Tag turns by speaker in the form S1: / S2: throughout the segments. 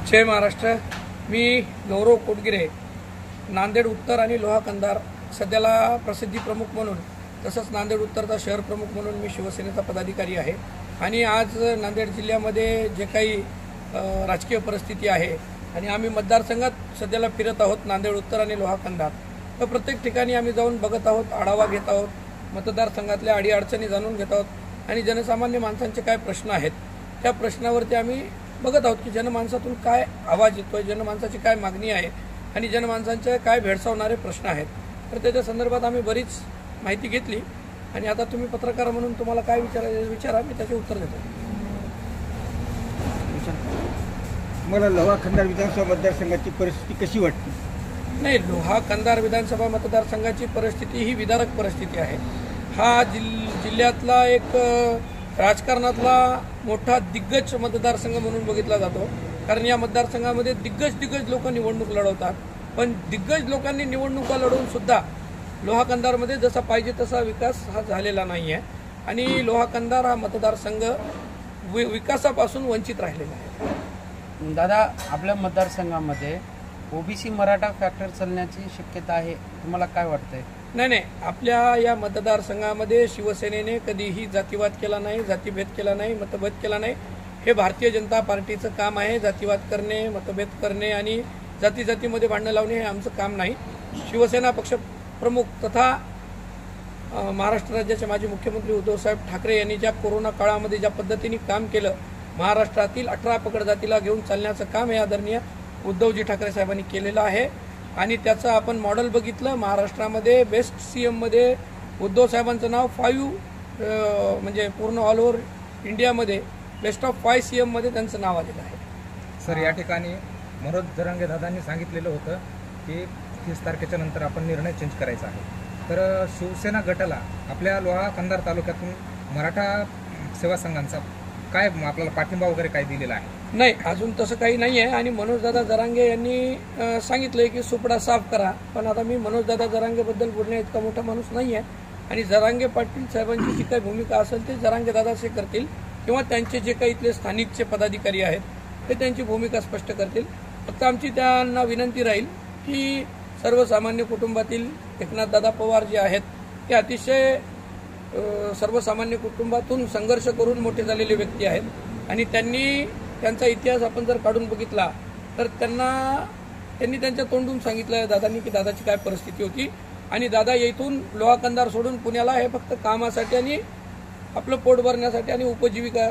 S1: जय महाराष्ट्र। मी गौरव कोटगिरे, नांदेड उत्तर आणि लोहा कंधार सध्याला प्रसिद्धी प्रमुख म्हणून, तसंच नांदेड उत्तरचा शहर प्रमुख म्हणून मी शिवसेनेचा पदाधिकारी आहे। आणि आज नांदेड जिल्ह्यामध्ये जे काही राजकीय परिस्थिती आहे आणि आम्ही मतदारसंघात सध्याला फिरत आहोत, नांदेड उत्तर आणि लोहा कंधार, तर प्रत्येक ठिकाणी आम्ही जाऊन बघत आहोत, आढावा घेत आहोत, मतदारसंघातल्या अडीअडचणी जाणून घेत आहोत आणि जनसामान्य माणसांचे काय प्रश्न आहेत त्या प्रश्नावरती आम्ही बघत आहोत की जनमानसातून काय आवाज येतोय, जनमानसाची काय मागणी आहे आणि जनमानसांचे काय भेडसावणारे प्रश्न आहेत। तर त्याच्या संदर्भात आम्ही बरीच माहिती घेतली आणि आता तुम्ही पत्रकार म्हणून तुम्हाला काय विचारा मी त्याचे उत्तर देतो।
S2: मला लोहा कंधार विधानसभा मतदारसंघाची परिस्थिती कशी वाटते?
S1: नाही, लोहा कंधार विधानसभा मतदारसंघाची परिस्थिती ही विदारक परिस्थिती आहे। हा जिल्ह्यातला एक राजकारणातला मोठा दिग्गज मतदारसंघ म्हणून बघितला जातो, कारण या मतदारसंघामध्ये दिग्गज लोक निवडणूक लढवतात। पण दिग्गज लोकांनी निवडणुका लढवून सुद्धा लोहा कंधारमध्ये जसा पाहिजे तसा विकास हा झालेला नाही आहे आणि लोहा कंधार हा मतदारसंघ विकासापासून वंचित राहिलेला आहे।
S3: दादा, आपल्या मतदारसंघामध्ये ओबीसी मराठा फॅक्टर चालण्याची शक्यता आहे, तुम्हाला काय वाटतंय?
S1: नाही, आपल्या या मतदारसंघामध्ये शिवसेनेने कधीही जातीवाद केला नाही, जातीभेद केला नाही, मतभेद केला नाही। हे भारतीय जनता पार्टीचं काम आहे। जातीवाद करणे, मतभेद करणे आणि जातीमध्ये भांडणं लावणे हे आमचं काम नाही। शिवसेना पक्ष प्रमुख तथा महाराष्ट्र राज्याचे माजी मुख्यमंत्री उद्धवसाहेब ठाकरे यांनी ज्या कोरोना काळामध्ये ज्या पद्धतीने काम केलं, महाराष्ट्रातील 18 पगड जातीला घेऊन चालण्याचं काम हे आदरणीय उद्धवजी ठाकरे साहेबांनी केलेलं आहे आणि त्याचं आपण मॉडेल बघितलं। महाराष्ट्रामध्ये बेस्ट सीएम मध्ये उद्धव साहेबांचं नाव 5 म्हणजे पूर्ण ऑल ओव्हर इंडियामध्ये बेस्ट ऑफ 5 सीएम मध्ये त्यांचं नाव आलेलं आहे।
S4: सर, या ठिकाणी मनोज जरांगे दादांनी सांगितलेलं होतं की 30 तारखेच्या नंतर आपण निर्णय चेंज करायचा आहे। तर शिवसेना गटाला आपल्या लोहा कंधार तालुक्यातून मराठा सेवा संघांचा काय आपल्याला पाठिंबा वगैरे काय दिलेला आहे?
S1: नाही, अजून तसं काही नाही आहे आणि मनोजदादा जरांगे यांनी सांगितलंय की सुपडा साफ करा, पण आता मी मनोजदादा जरांगेबद्दल बोलण्या इतका मोठा माणूस नाही आहे आणि जरांगे पाटील साहेबांची जी काही भूमिका असेल ते जरांगे दादाचे करतील किंवा त्यांचे जे काही इथले स्थानिकचे पदाधिकारी आहेत ते त्यांची भूमिका स्पष्ट करतील। फक्त आमची त्यांना विनंती राहील की सर्वसामान्य कुटुंबातील एकनाथदादा पवार जे आहेत ते अतिशय सर्वसामान्य कुटुंबातून संघर्ष करून मोठे झालेले व्यक्ती आहेत आणि त्यांचा इतिहास आपण जर काढून बघितला तर त्यांनी त्यांच्या तोंडून सांगितलं दादांनी की दादाची काय परिस्थिती होती आणि दादा येथून लोहा कंधार सोडून पुण्याला हे फक्त कामासाठी आणि आपलं पोट भरण्यासाठी आणि उपजीविका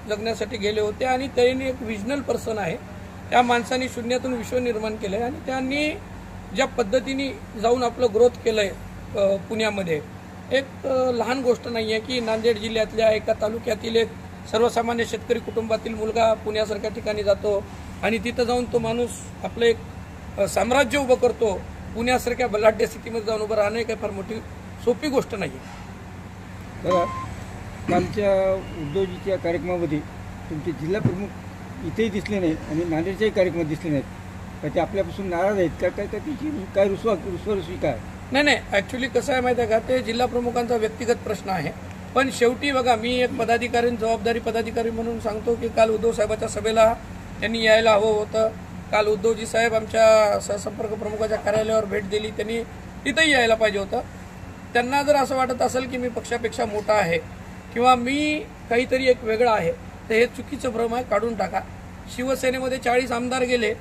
S1: जगण्यासाठी गेले होते आणि त्यांनी एक विजनल पर्सन आहे। त्या माणसाने शून्यातून विश्व निर्माण केलंय आणि त्यांनी ज्या पद्धतीने जाऊन आपलं ग्रोथ केलंय पुण्यामध्ये, एक लहान गोष्ट नाही आहे की नांदेड जिल्ह्यातल्या एका तालुक्यातील एक सर्वसामान्य शेतकरी कुटुंबातील मुलगा पुण्यासारख्या ठिकाणी जातो आणि तिथं जाऊन तो माणूस आपलं एक साम्राज्य उभं करतो। पुण्यासारख्या बलाढ्य स्थितीमध्ये जाऊन उभं राहणं काही फार मोठी सोपी गोष्ट नाही आहे।
S2: कालच्या उद्धवजीच्या कार्यक्रमामध्ये तुमचे जिल्हा प्रमुख इथेही दिसले नाहीत आणि नांदेडच्याही कार्यक्रमात दिसले नाहीत, तर ते आपल्यापासून नाराज आहेत का? काय त्याची काय रुसवारुसवी काय?
S1: नाही, ॲक्च्युली कसं आहे माहिती आहे का, ते जिल्हा प्रमुखांचा व्यक्तिगत प्रश्न आहे। पण शेवटी बघा, मी एक जबाबदारी पदाधिकारी म्हणून सांगतो की काल उद्धव साहेबांच्या सभेला त्यांनी यायला हवं होतं। काल उद्धवजी साहेब आमच्या सहसंपर्क प्रमुखाच्या कार्यालयावर भेट दिली, त्यांनी तिथंही यायला पाहिजे होतं। त्यांना जर असं वाटत असेल की मी पक्षापेक्षा मोठा आहे किंवा मी काहीतरी एक वेगळा आहे तर हे चुकीचं भ्रम आहे, काढून टाका। शिवसेनेमध्ये 40 आमदार गेले,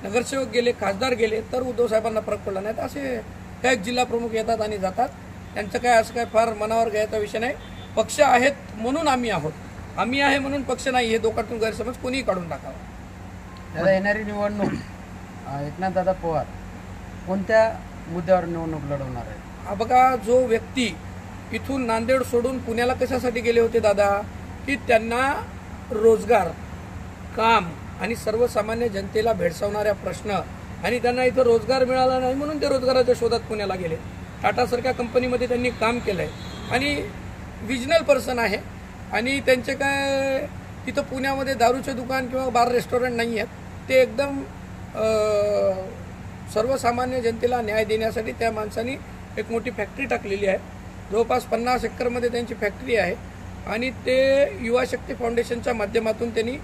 S1: नगरसेवक गेले, खासदार गेले तर उद्धव साहेबांना फरक पडला नाही। असे काही जिल्हा प्रमुख येतात आणि जातात, त्यांचं काय असं काय फार मनावर घ्यायचा विषय नाही। पक्ष आहेत म्हणून आम्ही आहोत, आम्ही आहे म्हणून पक्ष नाही, हे दोघांतून गैरसमज कोणीही काढून टाकावा।
S3: दादा, येणारी निवडणूक एकनाथदादा पवार कोणत्या मुद्द्यावर निवडणूक लढवणार आहे?
S1: बघा, जो व्यक्ती इथून नांदेड सोडून पुण्याला कशासाठी गेले होते दादा, की त्यांना रोजगार, काम आणि सर्वसामान्य जनतेला भेडसावणाऱ्या प्रश्न आणि त्यांना इथं रोजगार मिळाला नाही म्हणून ते रोजगाराच्या शोधात पुण्याला गेले। टाटासारख्या कंपनीमध्ये त्यांनी काम केलंय आणि विजनल पर्सन आहे आणि त्यांचे काय तिथं पुण्यामध्ये दारूचे दुकान किंवा बार रेस्टॉरंट नाही आहेत। ते एकदम सर्वसामान्य जनतेला न्याय देण्यासाठी त्या माणसांनी एक मोठी फॅक्टरी टाकलेली आहे। जवळपास 50 एकरमध्ये त्यांची फॅक्टरी आहे आणि ते युवा शक्ती फाउंडेशनच्या माध्यमातून त्यांनी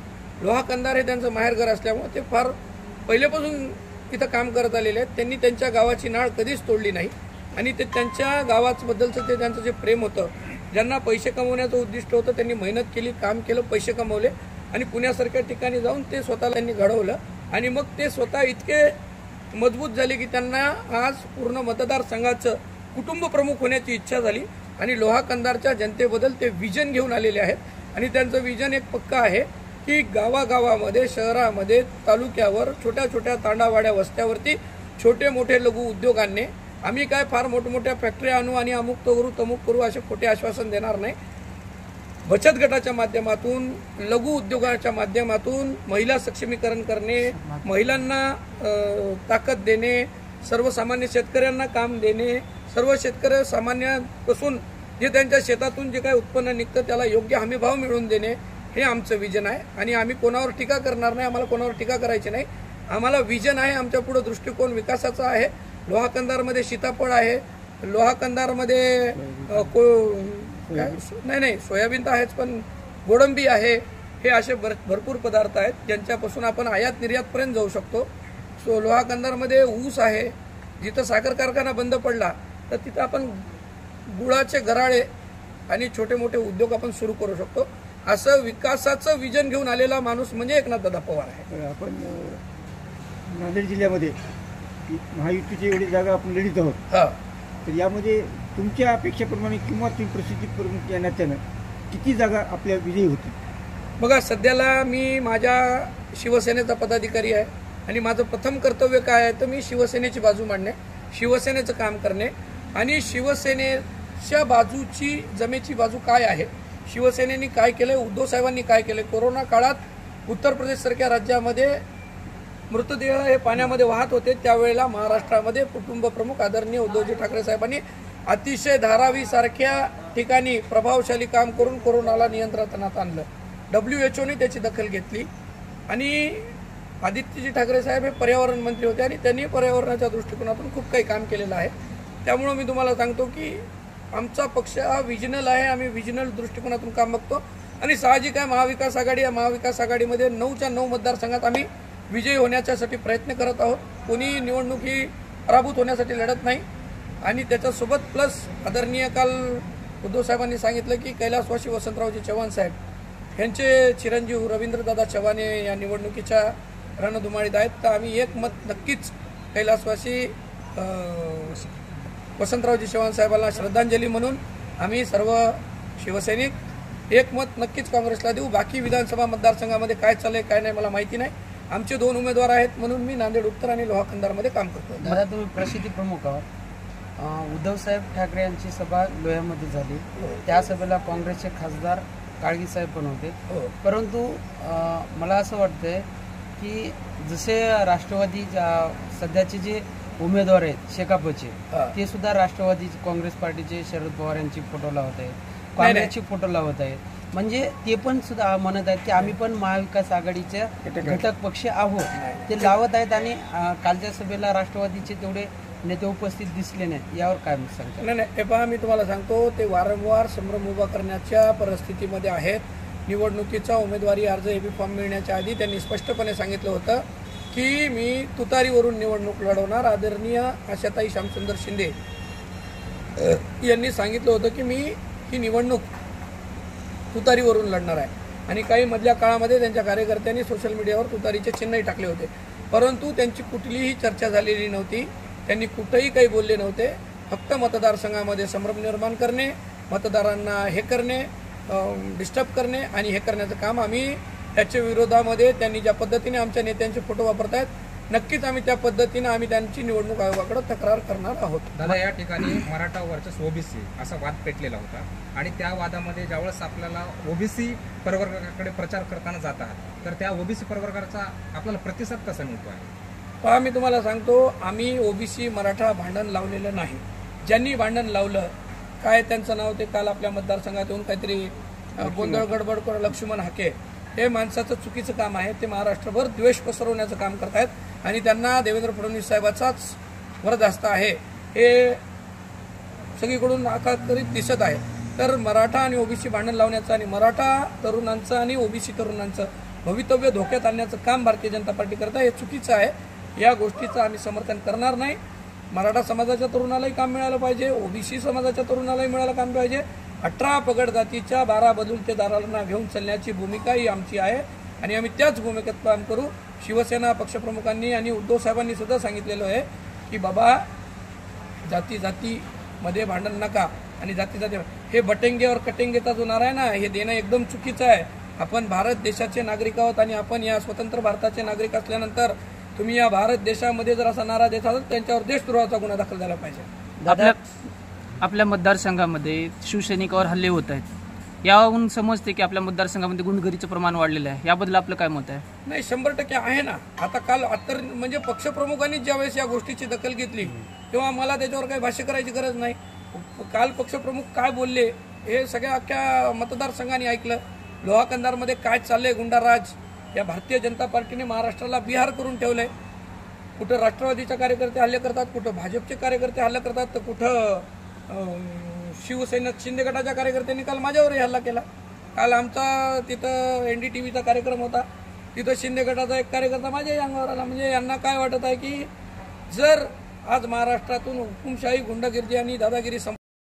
S1: लोहा कंधार हे त्यांचं माहेरघर असल्यामुळे ते फार पहिल्यापासून तिथं काम करत आलेले आहेत. त्यांनी त्यांच्या गावाची नाळ कधीच तोडली नाही आणि ते त्यांच्या गावाबद्दलचं ते त्यांचं जे प्रेम होतं, ज्यांना पैसे कमवण्याचं उद्दिष्ट होतं, त्यांनी मेहनत केली, काम केलं, पैसे कमवले आणि पुण्यासारख्या ठिकाणी जाऊन ते स्वतःला त्यांनी घडवलं आणि मग ते स्वतः इतके मजबूत झाले की त्यांना आज पूर्ण मतदारसंघाचं कुटुंब प्रमुख होण्याची इच्छा झाली आणि लोहा कंधारच्या जनतेबद्दल ते विजन घेऊन आलेले आहेत आणि त्यांचं विजन एक पक्का आहे की गावागावामध्ये, शहरामध्ये, तालुक्यावर, छोट्या छोट्या तांडावाड्या वस्त्यावरती छोटे मोठे लघु उद्योगांनी आम्ही काय फार मोठमोठ्या फॅक्टरी आणू आणि अमुक तो करू तमुक करू असे खोटे आश्वासन देणार नाही. बचत गटाच्या माध्यमातून, लघु उद्योगाच्या माध्यमातून महिला सक्षमीकरण करणे, महिलांना ताकद देणे, सर्वसामान्य शेतकऱ्यांना काम देणे, सर्व शेतकरी सामान्यापासून जे त्यांच्या शेतातून जे काही उत्पन्न निघतं त्याला योग्य हमीभाव मिळवून देणे, हे आमचं विजन आहे आणि आम्ही कोणावर टीका करणार नाही. आम्हाला कोणावर टीका करायची नाही. आम्हाला विजन आहे, आमच्या पुढे दृष्टिकोन विकासाचा आहे. लोहा कंधारमध्ये सीताफळ आहे, लोहा कंधारमध्ये नाही सोयाबीन तर आहेच, पण गोडंबी आहे. हे असे भरपूर पदार्थ आहेत ज्यांच्यापासून आपण आयात निर्यातपर्यंत जाऊ शकतो. लोहा कंधारमध्ये ऊस आहे. जिथं साखर कारखाना बंद पडला तर तिथं आपण गुळाचे गराळे आणि छोटे मोठे उद्योग आपण सुरू करू शकतो. असं विकासाचं विजन घेऊन आलेला माणूस म्हणजे एकनाथदादा पवार आहे.
S2: आपण नांदेड जिल्ह्यामध्ये महायुतीची एवढी जागा आपण लढीत आहोत, तर यामध्ये तुमच्या अपेक्षेप्रमाणे किंवा तुम्ही प्रसिद्धी प्रमुख या नात्यानं किती जागा आपल्या विजयी होतील?
S1: बघा, सध्याला मी माझ्या शिवसेनेचा पदाधिकारी आहे आणि माझं प्रथम कर्तव्य काय आहे तर मी शिवसेनेची बाजू मांडणे, शिवसेनेचं काम करणे आणि शिवसेनेच्या बाजूची जमेची बाजू काय आहे, शिवसेनेने काय केलं, उद्धव साहेबांनी काय केलं. कोरोना काळात उत्तर प्रदेशसारख्या राज्यामध्ये मृतदेह हे पाण्यामध्ये वाहत होते, त्यावेळेला महाराष्ट्रामध्ये कुटुंब प्रमुख आदरणीय उद्धवजी ठाकरे साहेबांनी अतिशय धारावी सारख्या ठिकाणी प्रभावशाली काम करून कोरोनाला नियंत्रणात आणलं. WHO ने त्याची दखल घेतली आणि आदित्यजी ठाकरे साहेब हे पर्यावरण मंत्री होते आणि त्यांनी पर्यावरणाच्या दृष्टिकोनातून खूप काही काम केलेलं आहे. त्यामुळं मी तुम्हाला सांगतो की आमचा पक्ष हा विजनल आहे. आम्ही विजनल दृष्टिकोनातून काम बघतो आणि साहजिक आहे महाविकास आघाडी, या महाविकास आघाडीमध्ये 9च्या 9 मतदारसंघात आम्ही विजयी होण्याच्यासाठी प्रयत्न करत आहोत. कोणी निवडणूक ही पराभूत होण्यासाठी लढत नाही आणि त्याच्यासोबत प्लस आदरणीय काल उद्धव साहेबांनी सांगितलं की कैलासवासी वसंतरावजी चव्हाण साहेब यांचे चिरंजीव रवींद्रदादा चव्हाण या निवडणुकीच्या रणधुमाळीत आहेत. तर आम्ही एक मत नक्कीच कैलासवासी वसंतरावजी चव्हाण साहेबांना श्रद्धांजली म्हणून आम्ही सर्व शिवसैनिक एक मत नक्कीच काँग्रेसला देऊ. बाकी विधानसभा मतदारसंघामध्ये काय चाललंय काय नाही मला माहिती नाही. आमचे 2 उमेदवार आहेत म्हणून मी नांदेड उत्तर आणि लोहा कंधारमध्ये काम करतो.
S3: दादा, तुम्ही प्रसिद्धी प्रमुख आहात. उद्धवसाहेब ठाकरे यांची सभा लोह्यामध्ये झाली. त्या सभेला काँग्रेसचे खासदार काळगीसाहेब पण होते. परंतु मला असं वाटतंय की जसे राष्ट्रवादी सध्याचे जे उमेदवार आहेत शेकापचे, ते सुद्धा राष्ट्रवादी काँग्रेस पार्टीचे शरद पवार यांची फोटो लावत आहेत, काँग्रेसची फोटो लावत आहेत. म्हणजे ते पण सुद्धा म्हणत आहेत की आम्ही पण महाविकास आघाडीचे घटक पक्ष आहोत, ते लावत आहेत. आणि कालच्या सभेला राष्ट्रवादीचे तेवढे नेते उपस्थित दिसले नाही, यावर काय सांगता?
S1: नाही, हे पहा, मी तुम्हाला सांगतो ते वारंवार संभ्रम उभा करण्याच्या परिस्थितीमध्ये आहेत. निवडणुकीचा उमेदवारी अर्ज एबी फॉर्म मिळण्याच्या आधी त्यांनी स्पष्टपणे सांगितलं होतं की मी तुतारीवरून निवडणूक लढवणार. आदरणीय आशाताई श्यामसुंदर शिंदे यांनी सांगितलं होतं की मी ही निवडणूक तुतारीवरून लढणार आहे आणि काही मधल्या काळामध्ये त्यांच्या कार्यकर्त्यांनी सोशल मीडियावर तुतारीचे चिन्हही टाकले होते. परंतु त्यांची कुठलीही चर्चा झालेली नव्हती, त्यांनी कुठेही काही बोलले नव्हते. फक्त मतदारसंघामध्ये संभ्रम निर्माण करणे, मतदारांना हे करणे, डिस्टर्ब करणे आणि हे करण्याचं काम आम्ही त्याच्या विरोधामध्ये त्यांनी ज्या पद्धतीने आमच्या नेत्यांचे फोटो वापरतायत, नक्कीच आम्ही त्या पद्धतीने आम्ही त्यांची निवडणूक आयोगाकडे तक्रार करणार आहोत.
S4: दादा, या ठिकाणी मराठा वर्सेस ओबीसी असा वाद पेटलेला होता आणि त्या वादामध्ये ज्यावेळेस आपल्याला ओबीसी प्रवर्गाकडे प्रचार करताना जात आहात तर त्या ओबीसी प्रवर्गाचा आपल्याला प्रतिसाद कसा मिळतो आहे?
S1: पहा, मी तुम्हाला सांगतो, आम्ही ओबीसी मराठा भांडण लावलेलं नाही. ज्यांनी भांडण लावलं काय त्यांचं नाव ते काल आपल्या मतदारसंघात येऊन काहीतरी गोंधळ गडबड करून लक्ष्मण हाके, हे माणसाचं चुकीचं काम आहे. ते महाराष्ट्रभर द्वेष पसरवण्याचं काम करतायत आणि त्यांना देवेंद्र फडणवीस साहेबाचाच वरदहस्त आहे हे सगळीकडून आखाकरीत दिसत आहे. तर मराठा आणि ओबीसी भांडण लावण्याचं आणि मराठा तरुणांचं आणि ओबीसी तरुणांचं भवितव्य धोक्यात आणण्याचं काम भारतीय जनता पार्टी करत आहे. हे चुकीचं आहे. या गोष्टीचं आम्ही समर्थन करणार नाही. मराठा समाजाच्या तरुणालाही काम मिळालं पाहिजे, ओबीसी समाजाच्या तरुणालाही मिळालं काम पाहिजे. 18 पगड जातीच्या 12 बलुतेदारांना घेऊन चालण्याची भूमिका ही आमची आहे आणि आम्ही त्याच भूमिकेत काम करू. शिवसेना पक्षप्रमुखांनी आणि उद्धव साहेबांनी सुद्धा सांगितलेलं आहे की बाबा जाती जातीमध्ये भांडण नका आणि जाती जाती हे बटेंगे और कटेंगेचा जो नारा आहे ना, हे देणं एकदम चुकीचं आहे. आपण भारत देशाचे नागरिक आहोत आणि आपण या स्वतंत्र भारताचे नागरिक असल्यानंतर तुम्ही या भारत देशामध्ये जर असा नारा देत असाल त्यांच्यावर देशद्रोहाचा गुन्हा दाखल झाला पाहिजे.
S5: आपल्या मतदारसंघामध्ये शिवसैनिकावर हल्ले होत आहेत. यावरून समजते की आपल्या मतदारसंघामध्ये गुंडगिरीचं प्रमाण वाढलेलं आहे. याबद्दल आपलं काय मत आहे?
S1: नाही, 100% आहे ना. आता काल म्हणजे पक्षप्रमुखांनी ज्यावेळेस या गोष्टीची दखल घेतली तेव्हा मला त्याच्यावर काही भाष्य करायची गरज नाही. काल पक्षप्रमुख काय बोलले हे सगळ्या अख्ख्या मतदारसंघाने ऐकलं. लोहा कंधारमध्ये काय चाललंय गुंडाराज. या भारतीय जनता पार्टीने महाराष्ट्राला बिहार करून ठेवलंय. कुठं राष्ट्रवादीचे कार्यकर्ते हल्ले करतात, कुठं भाजपचे कार्यकर्ते हल्ले करतात, तर कुठं शिवसेना शिंदे गटाच्या कार्यकर्त्यांनी काल माझ्यावरही हल्ला केला. काल आमचा तिथं NDTVचा कार्यक्रम होता, तिथं शिंदे गटाचा एक कार्यकर्ता माझ्याही अंगावर आला. म्हणजे यांना काय वाटत आहे की जर आज महाराष्ट्रातून हुकुमशाही गुंडगिरी आणि दादागिरी